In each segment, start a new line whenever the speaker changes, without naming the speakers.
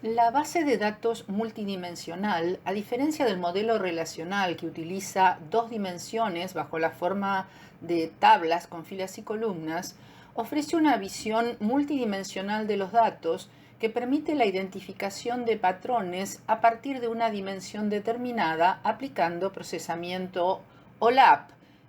La base de datos multidimensional, a diferencia del modelo relacional que utiliza dos dimensiones bajo la forma de tablas con filas y columnas, ofrece una visión multidimensional de los datos que permite la identificación de patrones a partir de una dimensión determinada aplicando procesamiento OLAP,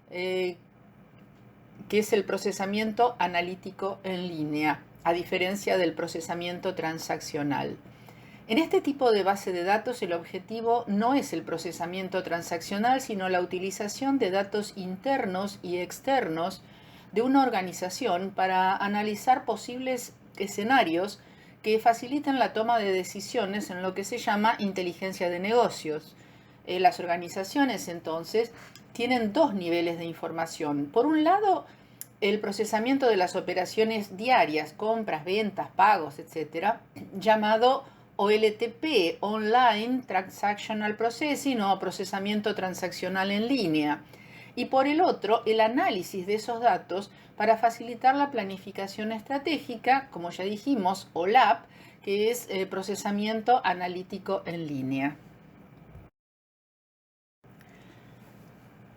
que es el procesamiento analítico en línea, a diferencia del procesamiento transaccional. En este tipo de base de datos el objetivo no es el procesamiento transaccional, sino la utilización de datos internos y externos de una organización para analizar posibles escenarios que faciliten la toma de decisiones en lo que se llama inteligencia de negocios. Las organizaciones entonces tienen dos niveles de información. Por un lado, el procesamiento de las operaciones diarias, compras, ventas, pagos, etc., llamado OLTP, Online Transactional Processing, o procesamiento transaccional en línea. Y por el otro, el análisis de esos datos para facilitar la planificación estratégica, como ya dijimos, OLAP, que es procesamiento analítico en línea.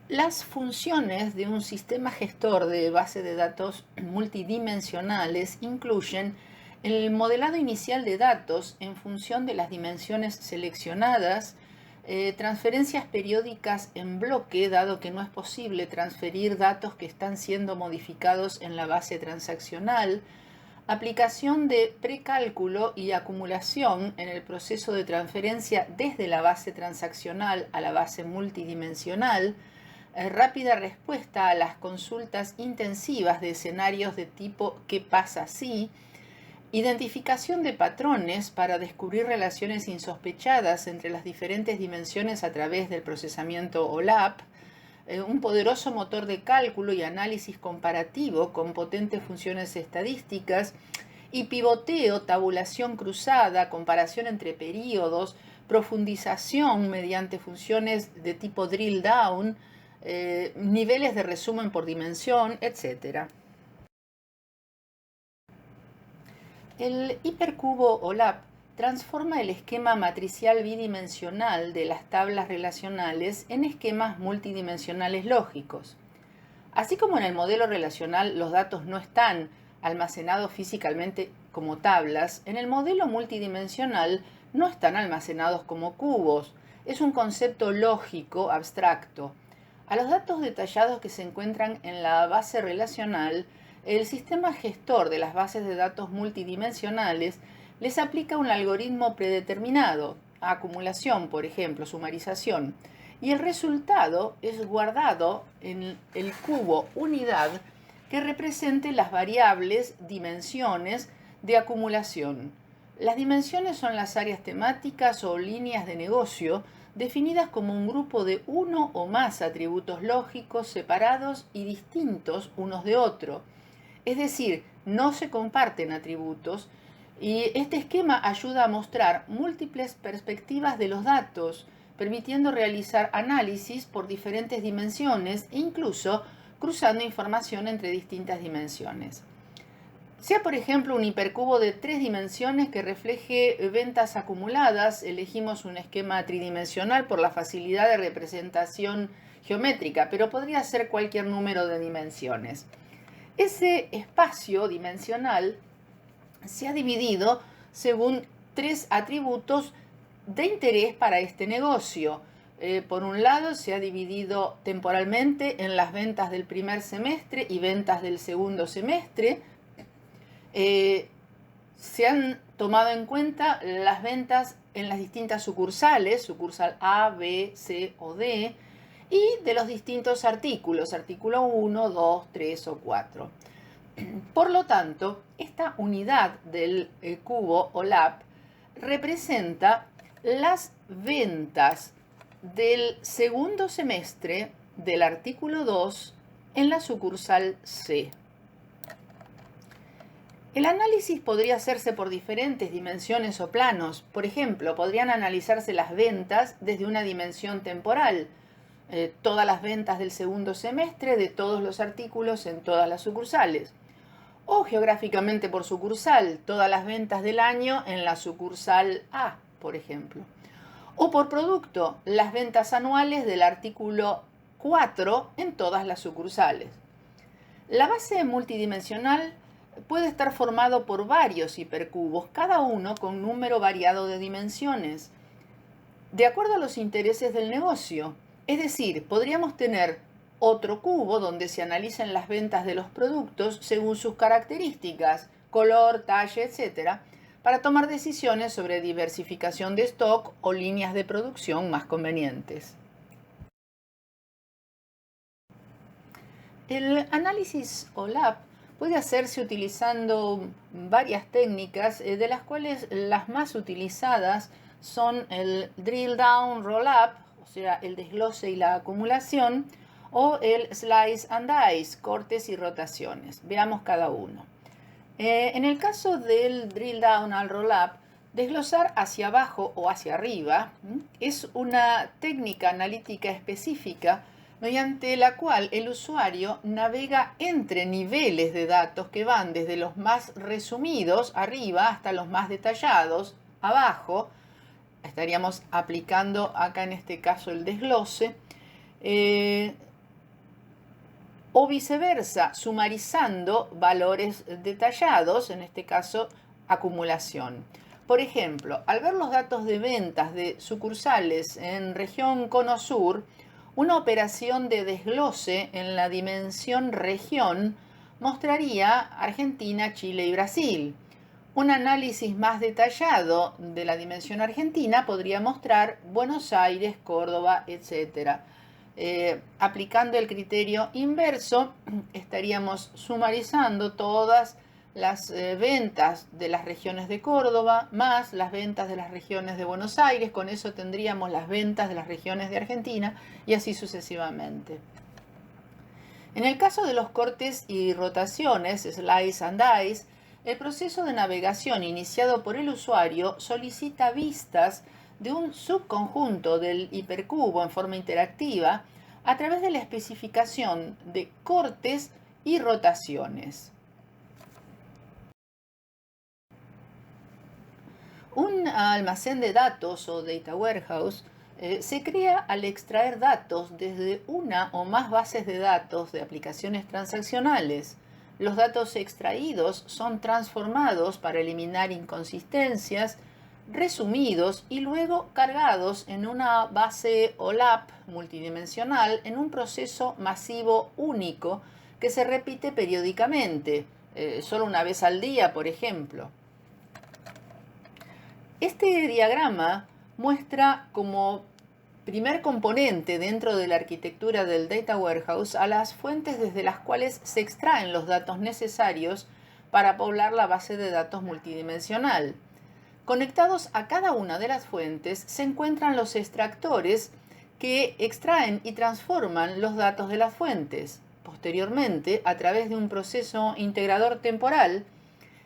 Las funciones de un sistema gestor de base de datos multidimensionales incluyen el modelado inicial de datos en función de las dimensiones seleccionadas, transferencias periódicas en bloque, dado que no es posible transferir datos que están siendo modificados en la base transaccional, aplicación de precálculo y acumulación en el proceso de transferencia desde la base transaccional a la base multidimensional, rápida respuesta a las consultas intensivas de escenarios de tipo ¿qué pasa si?, identificación de patrones para descubrir relaciones insospechadas entre las diferentes dimensiones a través del procesamiento OLAP, un poderoso motor de cálculo y análisis comparativo con potentes funciones estadísticas, y pivoteo, tabulación cruzada, comparación entre períodos, profundización mediante funciones de tipo drill down, niveles de resumen por dimensión, etc. El hipercubo OLAP transforma el esquema matricial bidimensional de las tablas relacionales en esquemas multidimensionales lógicos. Así como en el modelo relacional los datos no están almacenados físicamente como tablas, en el modelo multidimensional no están almacenados como cubos. Es un concepto lógico abstracto. A los datos detallados que se encuentran en la base relacional, el sistema gestor de las bases de datos multidimensionales les aplica un algoritmo predeterminado, acumulación, por ejemplo, sumarización, y el resultado es guardado en el cubo unidad que represente las variables dimensiones de acumulación. Las dimensiones son las áreas temáticas o líneas de negocio definidas como un grupo de uno o más atributos lógicos separados y distintos unos de otro. Es decir, no se comparten atributos, y este esquema ayuda a mostrar múltiples perspectivas de los datos, permitiendo realizar análisis por diferentes dimensiones e incluso cruzando información entre distintas dimensiones. Sea, por ejemplo, un hipercubo de 3 dimensiones que refleje ventas acumuladas, elegimos un esquema tridimensional por la facilidad de representación geométrica, pero podría ser cualquier número de dimensiones. Ese espacio dimensional se ha dividido según 3 atributos de interés para este negocio. Por un lado, se ha dividido temporalmente en las ventas del primer semestre y ventas del segundo semestre. Se han tomado en cuenta las ventas en las distintas sucursales, sucursal A, B, C o D, y de los distintos artículos, artículo 1, 2, 3 o 4. Por lo tanto, esta unidad del cubo OLAP representa las ventas del segundo semestre del artículo 2 en la sucursal C. El análisis podría hacerse por diferentes dimensiones o planos. Por ejemplo, podrían analizarse las ventas desde una dimensión temporal, todas las ventas del segundo semestre de todos los artículos en todas las sucursales. o geográficamente por sucursal, todas las ventas del año en la sucursal A, por ejemplo. O por producto, las ventas anuales del artículo 4 en todas las sucursales. La base multidimensional puede estar formado por varios hipercubos, cada uno con número variado de dimensiones, de acuerdo a los intereses del negocio. Es decir, podríamos tener otro cubo donde se analicen las ventas de los productos según sus características, color, talla, etc., para tomar decisiones sobre diversificación de stock o líneas de producción más convenientes. El análisis OLAP puede hacerse utilizando varias técnicas, de las cuales las más utilizadas son el drill down roll up, o sea, el desglose y la acumulación, o el slice and dice, cortes y rotaciones. Veamos cada uno. En el caso del drill down al roll up, desglosar hacia abajo o hacia arriba es una técnica analítica específica mediante la cual el usuario navega entre niveles de datos que van desde los más resumidos arriba hasta los más detallados abajo. Estaríamos aplicando acá en este caso el desglose, o viceversa, sumarizando valores detallados, en este caso acumulación. Por ejemplo, al ver los datos de ventas de sucursales en región Cono Sur, una operación de desglose en la dimensión región mostraría Argentina, Chile y Brasil. Un análisis más detallado de la dimensión argentina podría mostrar Buenos Aires, Córdoba, etc. Aplicando el criterio inverso, estaríamos sumarizando todas las ventas de las regiones de Córdoba más las ventas de las regiones de Buenos Aires. Con eso tendríamos las ventas de las regiones de Argentina y así sucesivamente. En el caso de los cortes y rotaciones, slice and dice, el proceso de navegación iniciado por el usuario solicita vistas de un subconjunto del hipercubo en forma interactiva a través de la especificación de cortes y rotaciones. Un almacén de datos o data warehouse se crea al extraer datos desde una o más bases de datos de aplicaciones transaccionales. Los datos extraídos son transformados para eliminar inconsistencias, resumidos y luego cargados en una base OLAP multidimensional en un proceso masivo único que se repite periódicamente, solo una vez al día, por ejemplo. Este diagrama muestra como primer componente dentro de la arquitectura del Data Warehouse a las fuentes desde las cuales se extraen los datos necesarios para poblar la base de datos multidimensional. Conectados a cada una de las fuentes se encuentran los extractores que extraen y transforman los datos de las fuentes. Posteriormente, a través de un proceso integrador temporal,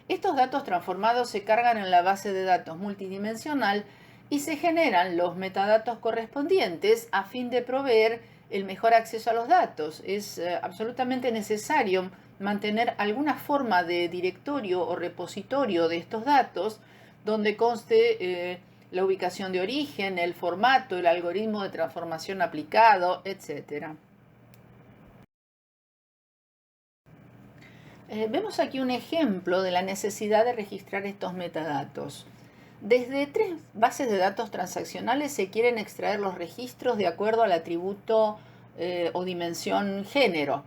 estos datos transformados se cargan en la base de datos multidimensional y se generan los metadatos correspondientes a fin de proveer el mejor acceso a los datos. Es absolutamente necesario mantener alguna forma de directorio o repositorio de estos datos donde conste la ubicación de origen, el formato, el algoritmo de transformación aplicado, etc. Vemos aquí un ejemplo de la necesidad de registrar estos metadatos. Desde 3 bases de datos transaccionales se quieren extraer los registros de acuerdo al atributo o dimensión género.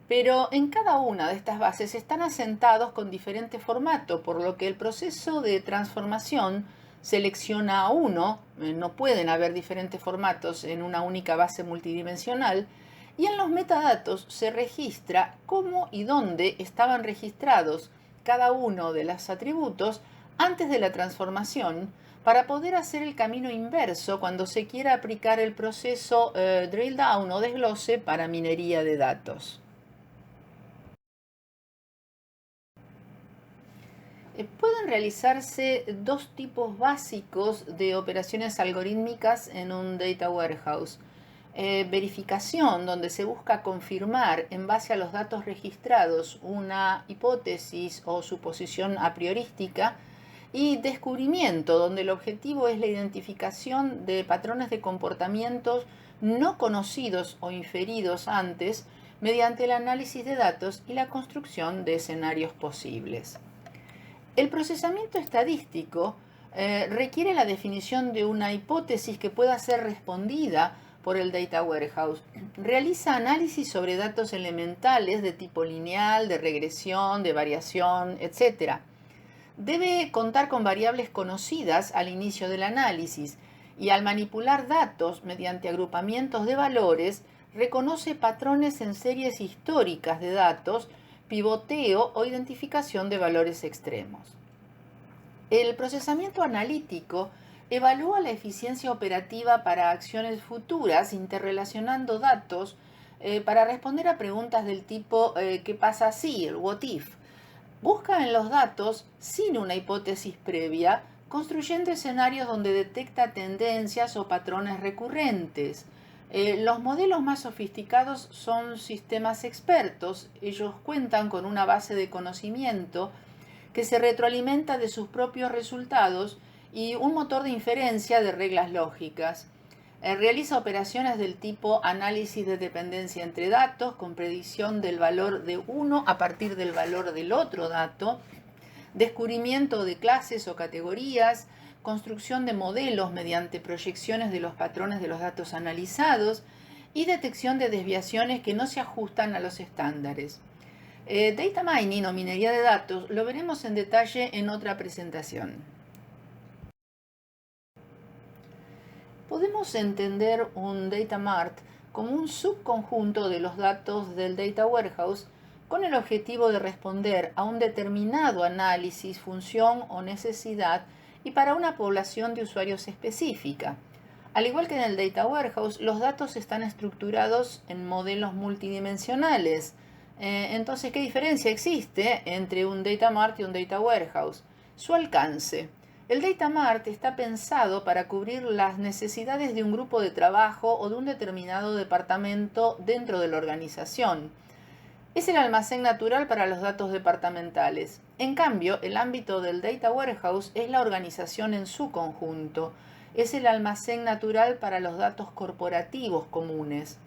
Pero en cada una de estas bases están asentados con diferente formato, por lo que el proceso de transformación selecciona a uno, no pueden haber diferentes formatos en una única base multidimensional, y en los metadatos se registra cómo y dónde estaban registrados cada uno de los atributos antes de la transformación para poder hacer el camino inverso cuando se quiera aplicar el proceso drill down o desglose para minería de datos. Pueden realizarse dos tipos básicos de operaciones algorítmicas en un data warehouse. verificación, donde se busca confirmar en base a los datos registrados una hipótesis o suposición a priorística, y descubrimiento, donde el objetivo es la identificación de patrones de comportamientos no conocidos o inferidos antes mediante el análisis de datos y la construcción de escenarios posibles. El procesamiento estadístico requiere la definición de una hipótesis que pueda ser respondida por el Data Warehouse. Realiza análisis sobre datos elementales de tipo lineal, de regresión, de variación, etc. Debe contar con variables conocidas al inicio del análisis y al manipular datos mediante agrupamientos de valores, reconoce patrones en series históricas de datos, pivoteo o identificación de valores extremos. El procesamiento analítico evalúa la eficiencia operativa para acciones futuras interrelacionando datos para responder a preguntas del tipo ¿qué pasa si? El what if. Busca en los datos, sin una hipótesis previa, construyendo escenarios donde detecta tendencias o patrones recurrentes. Los modelos más sofisticados son sistemas expertos. Ellos cuentan con una base de conocimiento que se retroalimenta de sus propios resultados y un motor de inferencia de reglas lógicas. Realiza operaciones del tipo análisis de dependencia entre datos con predicción del valor de uno a partir del valor del otro dato, descubrimiento de clases o categorías, construcción de modelos mediante proyecciones de los patrones de los datos analizados y detección de desviaciones que no se ajustan a los estándares. Data mining o minería de datos lo veremos en detalle en otra presentación. Podemos entender un data mart como un subconjunto de los datos del data warehouse con el objetivo de responder a un determinado análisis, función o necesidad y para una población de usuarios específica. Al igual que en el data warehouse, los datos están estructurados en modelos multidimensionales. Entonces, ¿qué diferencia existe entre un data mart y un data warehouse? Su alcance. El Data Mart está pensado para cubrir las necesidades de un grupo de trabajo o de un determinado departamento dentro de la organización. Es el almacén natural para los datos departamentales. En cambio, el ámbito del Data Warehouse es la organización en su conjunto. Es el almacén natural para los datos corporativos comunes.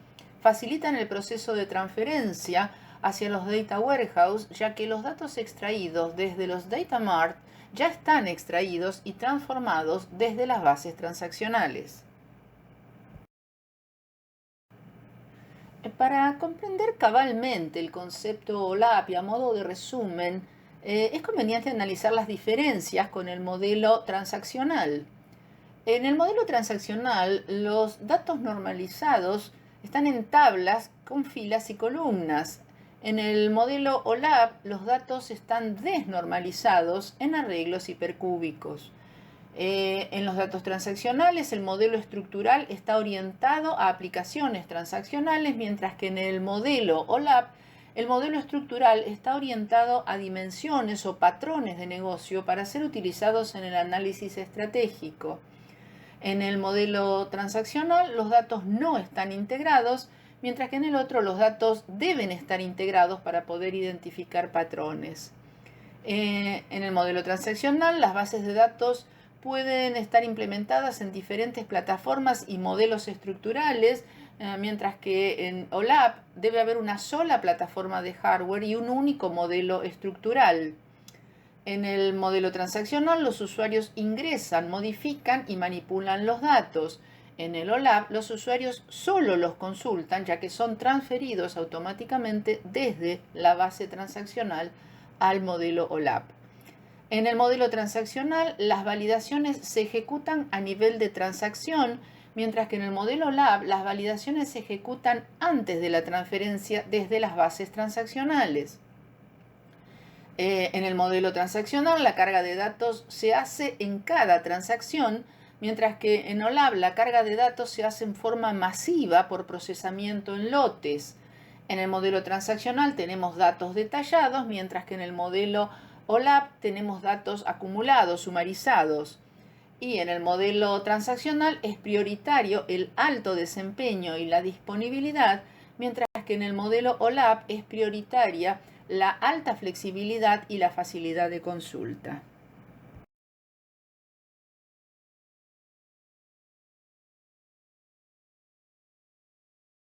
Facilitan el proceso de transferencia hacia los Data Warehouse, ya que los datos extraídos desde los Data Mart ya están extraídos y transformados desde las bases transaccionales. Para comprender cabalmente el concepto OLAP y a modo de resumen, es conveniente analizar las diferencias con el modelo transaccional. En el modelo transaccional, los datos normalizados están en tablas con filas y columnas. En el modelo OLAP, los datos están desnormalizados en arreglos hipercúbicos. En los datos transaccionales, el modelo estructural está orientado a aplicaciones transaccionales, mientras que en el modelo OLAP, el modelo estructural está orientado a dimensiones o patrones de negocio para ser utilizados en el análisis estratégico. En el modelo transaccional, los datos no están integrados, mientras que en el otro los datos deben estar integrados para poder identificar patrones. En el modelo transaccional, las bases de datos pueden estar implementadas en diferentes plataformas y modelos estructurales, mientras que en OLAP debe haber una sola plataforma de hardware y un único modelo estructural. En el modelo transaccional, los usuarios ingresan, modifican y manipulan los datos. En el OLAP, los usuarios solo los consultan, ya que son transferidos automáticamente desde la base transaccional al modelo OLAP. En el modelo transaccional, las validaciones se ejecutan a nivel de transacción, mientras que en el modelo OLAP, las validaciones se ejecutan antes de la transferencia desde las bases transaccionales. En el modelo transaccional, la carga de datos se hace en cada transacción, mientras que en OLAP la carga de datos se hace en forma masiva por procesamiento en lotes. En el modelo transaccional tenemos datos detallados, mientras que en el modelo OLAP tenemos datos acumulados, sumarizados. Y en el modelo transaccional es prioritario el alto desempeño y la disponibilidad, mientras que en el modelo OLAP es prioritaria la alta flexibilidad y la facilidad de consulta.